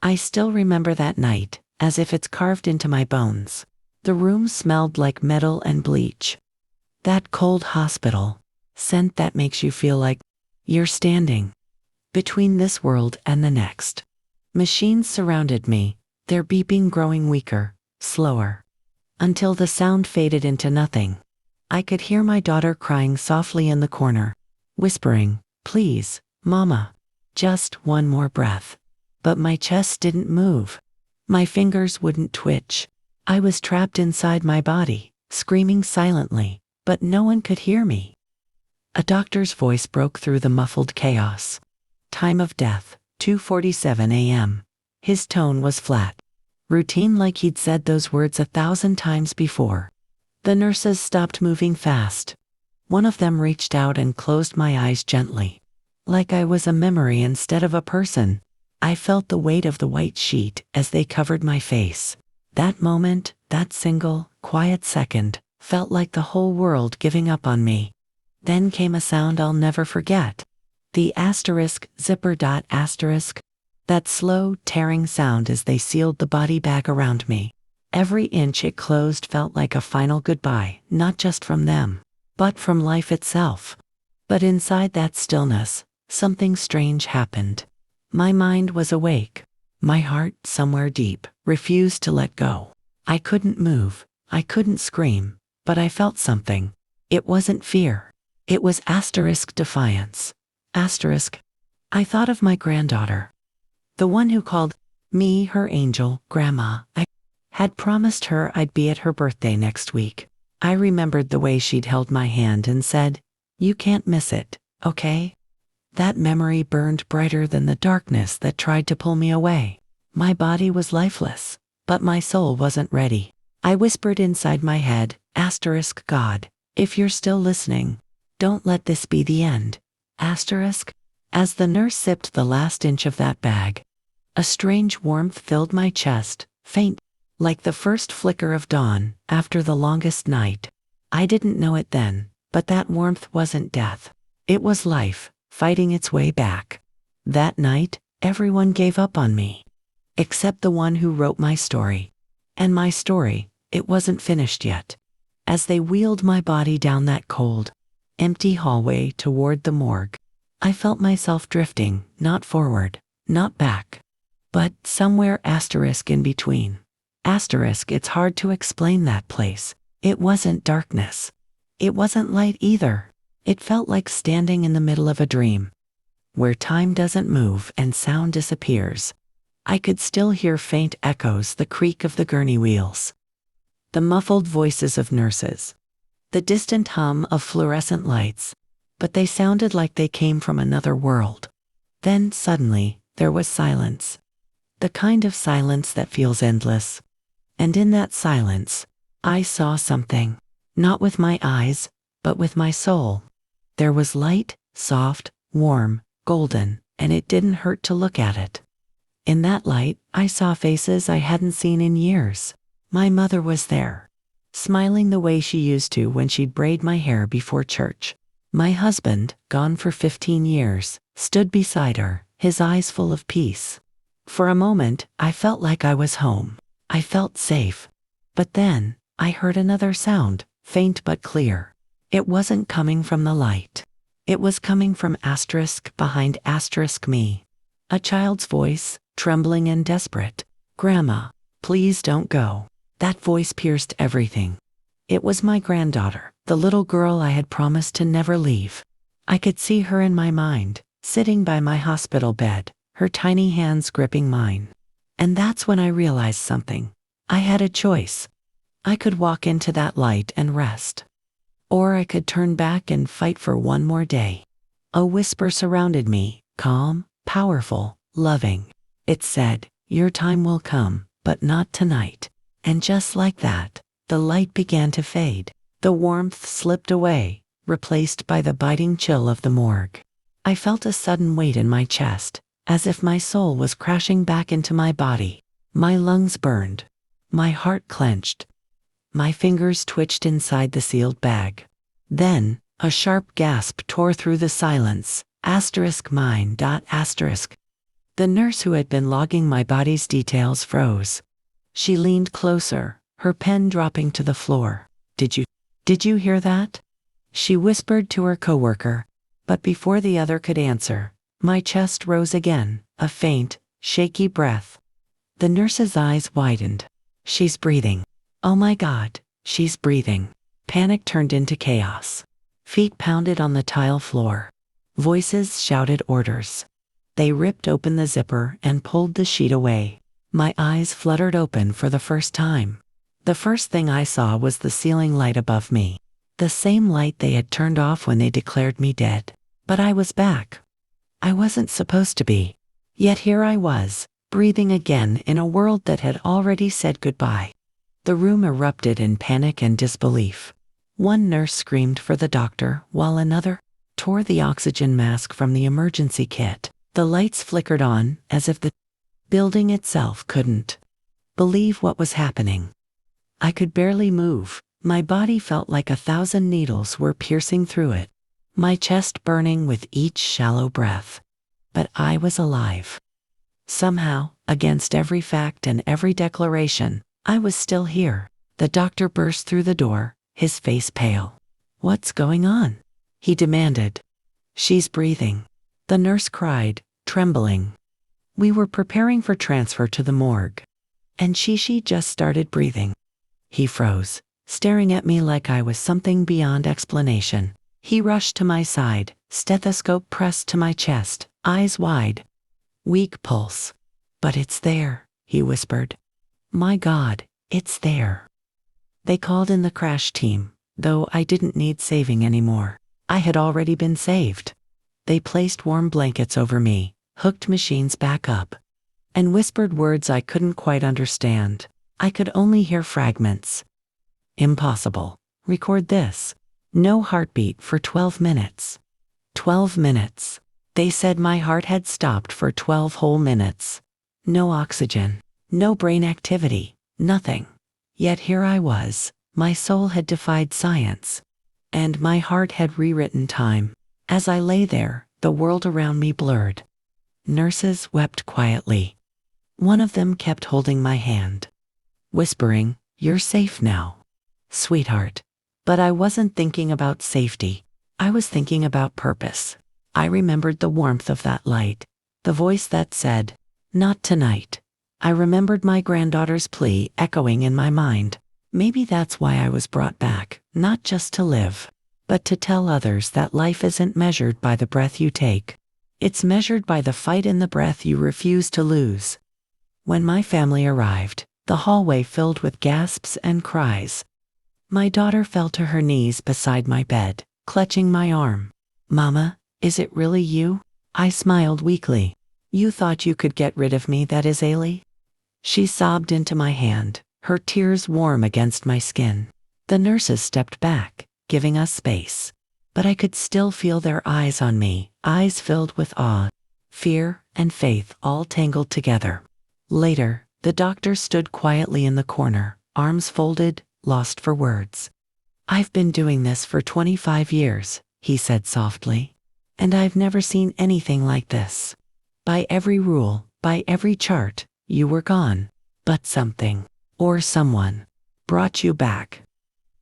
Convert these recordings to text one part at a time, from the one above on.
I still remember that night, as if it's carved into my bones. The room smelled like metal and bleach. That cold hospital scent that makes you feel like you're standing between this world and the next. Machines surrounded me, their beeping growing weaker, slower, until the sound faded into nothing. I could hear my daughter crying softly in the corner, whispering, "Please, Mama, just one more breath." But my chest didn't move. My fingers wouldn't twitch. I was trapped inside my body, screaming silently, but no one could hear me. A doctor's voice broke through the muffled chaos. "Time of death, 2:47 a.m. His tone was flat, routine, like he'd said those words 1,000 times before. The nurses stopped moving fast. One of them reached out and closed my eyes gently, like I was a memory instead of a person. I felt the weight of the white sheet as they covered my face. That moment, that single, quiet second, felt like the whole world giving up on me. Then came a sound I'll never forget. The zipper dot asterisk. That slow, tearing sound as they sealed the body bag around me. Every inch it closed felt like a final goodbye, not just from them, but from life itself. But inside that stillness, something strange happened. My mind was awake. My heart, somewhere deep, refused to let go. I couldn't move, I couldn't scream, but I felt something. It wasn't fear. It was defiance. I thought of my granddaughter. The one who called me her angel, Grandma. I had promised her I'd be at her birthday next week. I remembered the way she'd held my hand and said, "You can't miss it, okay?" That memory burned brighter than the darkness that tried to pull me away. My body was lifeless, but my soul wasn't ready. I whispered inside my head, "God, if you're still listening, don't let this be the end." As the nurse sipped the last inch of that bag, a strange warmth filled my chest, faint, like the first flicker of dawn after the longest night. I didn't know it then, but that warmth wasn't death. It was life, fighting its way back. That night, everyone gave up on me, except the one who wrote my story. And my story, it wasn't finished yet. As they wheeled my body down that cold, empty hallway toward the morgue, I felt myself drifting, not forward, not back, but somewhere in between. It's hard to explain that place. It wasn't darkness. It wasn't light either. It felt like standing in the middle of a dream, where time doesn't move and sound disappears. I could still hear faint echoes, the creak of the gurney wheels, the muffled voices of nurses, the distant hum of fluorescent lights, but they sounded like they came from another world. Then suddenly, there was silence. The kind of silence that feels endless. And in that silence, I saw something. Not with my eyes, but with my soul. There was light, soft, warm, golden, and it didn't hurt to look at it. In that light, I saw faces I hadn't seen in years. My mother was there, smiling the way she used to when she'd braid my hair before church. My husband, gone for 15 years, stood beside her, his eyes full of peace. For a moment, I felt like I was home. I felt safe. But then, I heard another sound, faint but clear. It wasn't coming from the light. It was coming from behind me. A child's voice, trembling and desperate. "Grandma, please don't go." That voice pierced everything. It was my granddaughter, the little girl I had promised to never leave. I could see her in my mind, sitting by my hospital bed, her tiny hands gripping mine. And that's when I realized something. I had a choice. I could walk into that light and rest. Or I could turn back and fight for one more day. A whisper surrounded me, calm, powerful, loving. It said, "Your time will come, but not tonight." And just like that, the light began to fade. The warmth slipped away, replaced by the biting chill of the morgue. I felt a sudden weight in my chest, as if my soul was crashing back into my body. My lungs burned. My heart clenched. My fingers twitched inside the sealed bag. Then, a sharp gasp tore through the silence. Mine. The nurse who had been logging my body's details froze. She leaned closer, her pen dropping to the floor. Did you hear that? She whispered to her coworker, but before the other could answer, my chest rose again, a faint, shaky breath. The nurse's eyes widened. She's breathing. Oh my God, she's breathing. Panic turned into chaos. Feet pounded on the tile floor. Voices shouted orders. They ripped open the zipper and pulled the sheet away. My eyes fluttered open for the first time. The first thing I saw was the ceiling light above me. The same light they had turned off when they declared me dead. But I was back. I wasn't supposed to be. Yet here I was, breathing again in a world that had already said goodbye. The room erupted in panic and disbelief. One nurse screamed for the doctor, while another tore the oxygen mask from the emergency kit. The lights flickered on, as if the building itself couldn't believe what was happening. I could barely move. My body felt like 1,000 needles were piercing through it, my chest burning with each shallow breath. But I was alive. Somehow, against every fact and every declaration, I was still here. The doctor burst through the door, his face pale. "What's going on?" he demanded. "She's breathing," the nurse cried, trembling. "We were preparing for transfer to the morgue. And she just started breathing." He froze, staring at me like I was something beyond explanation. He rushed to my side, stethoscope pressed to my chest, eyes wide. "Weak pulse. But it's there," he whispered. "My God, it's there." They called in the crash team, though I didn't need saving anymore. I had already been saved. They placed warm blankets over me, hooked machines back up, and whispered words I couldn't quite understand. I could only hear fragments. "Impossible. Record this. No heartbeat for 12 minutes. 12 minutes. They said my heart had stopped for 12 whole minutes. No oxygen. No brain activity. Nothing. Yet here I was. My soul had defied science. And my heart had rewritten time. As I lay there, the world around me blurred. Nurses wept quietly. One of them kept holding my hand, whispering, "You're safe now, sweetheart." But I wasn't thinking about safety. I was thinking about purpose. I remembered the warmth of that light, the voice that said, "Not tonight." I remembered my granddaughter's plea echoing in my mind. Maybe that's why I was brought back, not just to live, but to tell others that life isn't measured by the breath you take. It's measured by the fight in the breath you refuse to lose. When my family arrived, the hallway filled with gasps and cries. My daughter fell to her knees beside my bed, clutching my arm. "Mama, is it really you?" I smiled weakly. "You thought you could get rid of me, that is, Ailey?" She sobbed into my hand, her tears warm against my skin. The nurses stepped back, giving us space. But I could still feel their eyes on me, eyes filled with awe, fear, and faith all tangled together. Later, the doctor stood quietly in the corner, arms folded, lost for words. "I've been doing this for 25 years, he said softly. "And I've never seen anything like this. By every rule, by every chart, you were gone. But something, or someone, brought you back."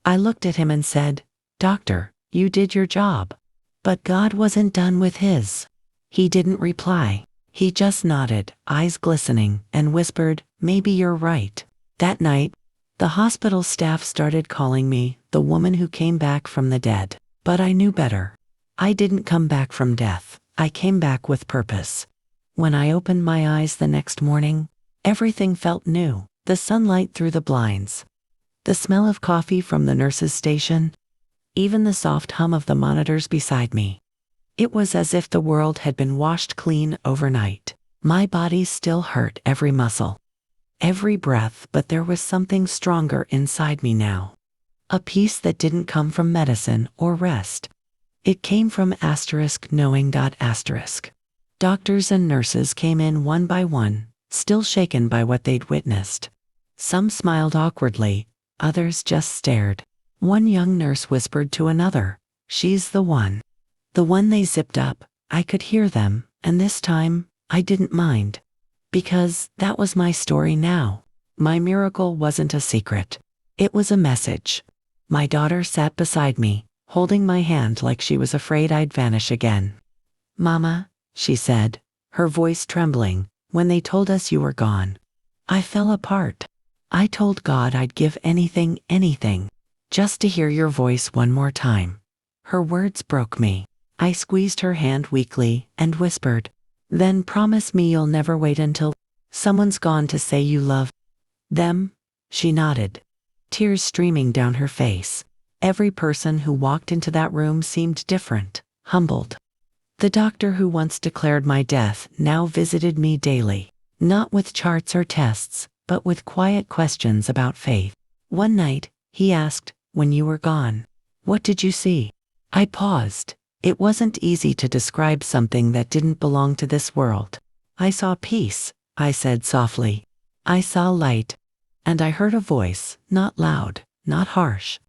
I looked at him and said, "Doctor, you did your job." But God wasn't done with his. He didn't reply. He just nodded, eyes glistening, and whispered, "Maybe you're right." That night, the hospital staff started calling me the woman who came back from the dead. But I knew better. I didn't come back from death. I came back with purpose. When I opened my eyes the next morning, everything felt new. The sunlight through the blinds, the smell of coffee from the nurse's station, even the soft hum of the monitors beside me. It was as if the world had been washed clean overnight. My body still hurt every muscle, every breath, but there was something stronger inside me now. A peace that didn't come from medicine or rest. It came from knowing. Doctors and nurses came in one by one, still shaken by what they'd witnessed. Some smiled awkwardly, others just stared. One young nurse whispered to another, "She's the one." The one they zipped up. I could hear them, and this time, I didn't mind. Because that was my story now. My miracle wasn't a secret. It was a message. My daughter sat beside me, holding my hand like she was afraid I'd vanish again. "Mama," she said, her voice trembling, "when they told us you were gone, I fell apart. I told God I'd give anything, just to hear your voice one more time." Her words broke me. I squeezed her hand weakly and whispered, "Then promise me you'll never wait until someone's gone to say you love them." She nodded, tears streaming down her face. Every person who walked into that room seemed different, humbled. The doctor who once declared my death now visited me daily, not with charts or tests, but with quiet questions about faith. One night, he asked, "When you were gone, what did you see?" I paused. It wasn't easy to describe something that didn't belong to this world. "I saw peace," I said softly. "I saw light. And I heard a voice, not loud, not harsh,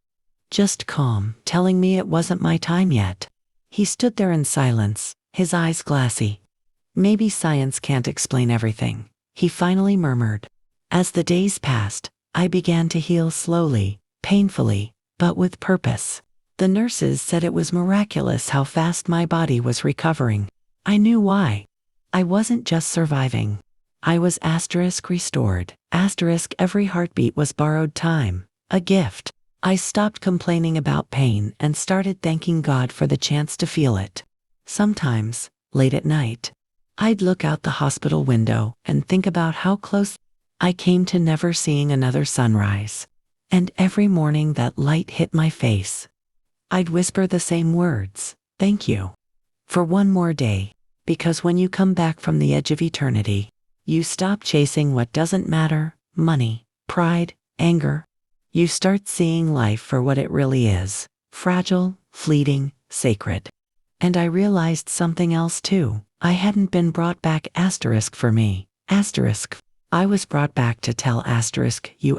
just calm, telling me it wasn't my time yet." He stood there in silence, his eyes glassy. "Maybe science can't explain everything," he finally murmured. As the days passed, I began to heal slowly, painfully, but with purpose. The nurses said it was miraculous how fast my body was recovering. I knew why. I wasn't just surviving. I was restored. Every heartbeat was borrowed time, a gift. I stopped complaining about pain and started thanking God for the chance to feel it. Sometimes, late at night, I'd look out the hospital window and think about how close I came to never seeing another sunrise. And every morning that light hit my face, I'd whisper the same words, "Thank you for one more day." Because when you come back from the edge of eternity, you stop chasing what doesn't matter, money, pride, anger. You start seeing life for what it really is, fragile, fleeting, sacred. And I realized something else too. I hadn't been brought back for me. I was brought back to tell you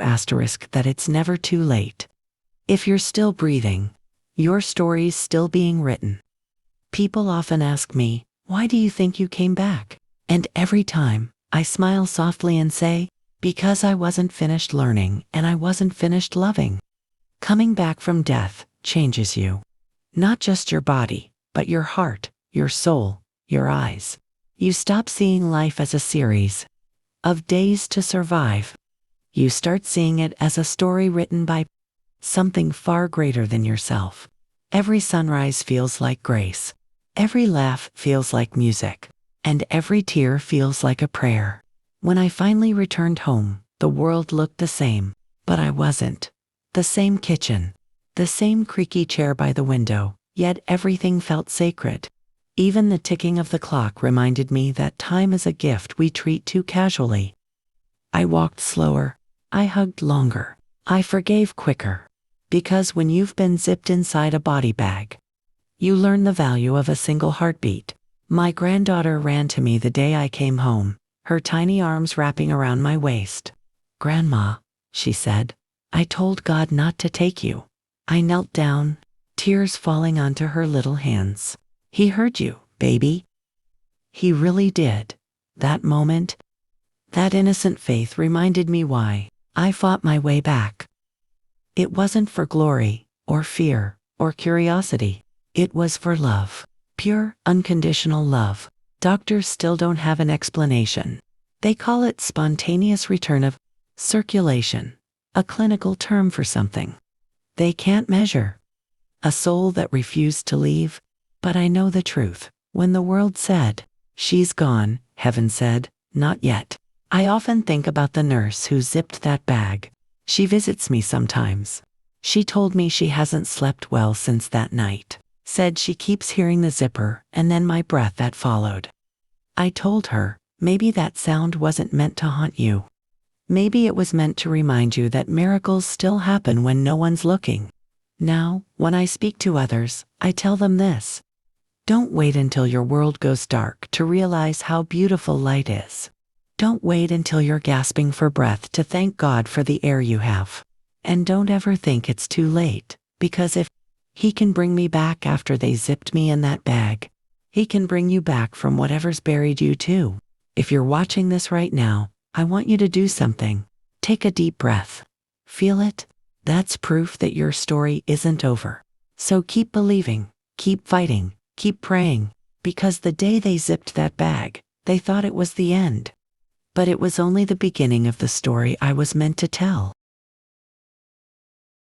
that it's never too late. If you're still breathing, your story's still being written. People often ask me, "Why do you think you came back?" And every time, I smile softly and say, "Because I wasn't finished learning and I wasn't finished loving." Coming back from death changes you. Not just your body, but your heart, your soul, your eyes. You stop seeing life as a series of days to survive. You start seeing it as a story written by something far greater than yourself. Every sunrise feels like grace. Every laugh feels like music. And every tear feels like a prayer. When I finally returned home, the world looked the same, but I wasn't. The same kitchen, the same creaky chair by the window, yet everything felt sacred. Even the ticking of the clock reminded me that time is a gift we treat too casually. I walked slower. I hugged longer. I forgave quicker. Because when you've been zipped inside a body bag, you learn the value of a single heartbeat. My granddaughter ran to me the day I came home, her tiny arms wrapping around my waist. "Grandma," she said, "I told God not to take you." I knelt down, tears falling onto her little hands. "He heard you, baby." He really did. That moment, that innocent faith reminded me why I fought my way back. It wasn't for glory, or fear, or curiosity. It was for love. Pure, unconditional love. Doctors still don't have an explanation. They call it spontaneous return of circulation, a clinical term for something they can't measure. A soul that refused to leave. But I know the truth. When the world said, "She's gone," heaven said, "Not yet." I often think about the nurse who zipped that bag. She visits me sometimes. She told me she hasn't slept well since that night. Said she keeps hearing the zipper and then my breath that followed. I told her, maybe that sound wasn't meant to haunt you. Maybe it was meant to remind you that miracles still happen when no one's looking. Now, when I speak to others, I tell them this. Don't wait until your world goes dark to realize how beautiful light is. Don't wait until you're gasping for breath to thank God for the air you have. And don't ever think it's too late, because if He can bring me back after they zipped me in that bag, He can bring you back from whatever's buried you too. If you're watching this right now, I want you to do something. Take a deep breath. Feel it? That's proof that your story isn't over. So keep believing, keep fighting, keep praying, because the day they zipped that bag, they thought it was the end. But it was only the beginning of the story I was meant to tell.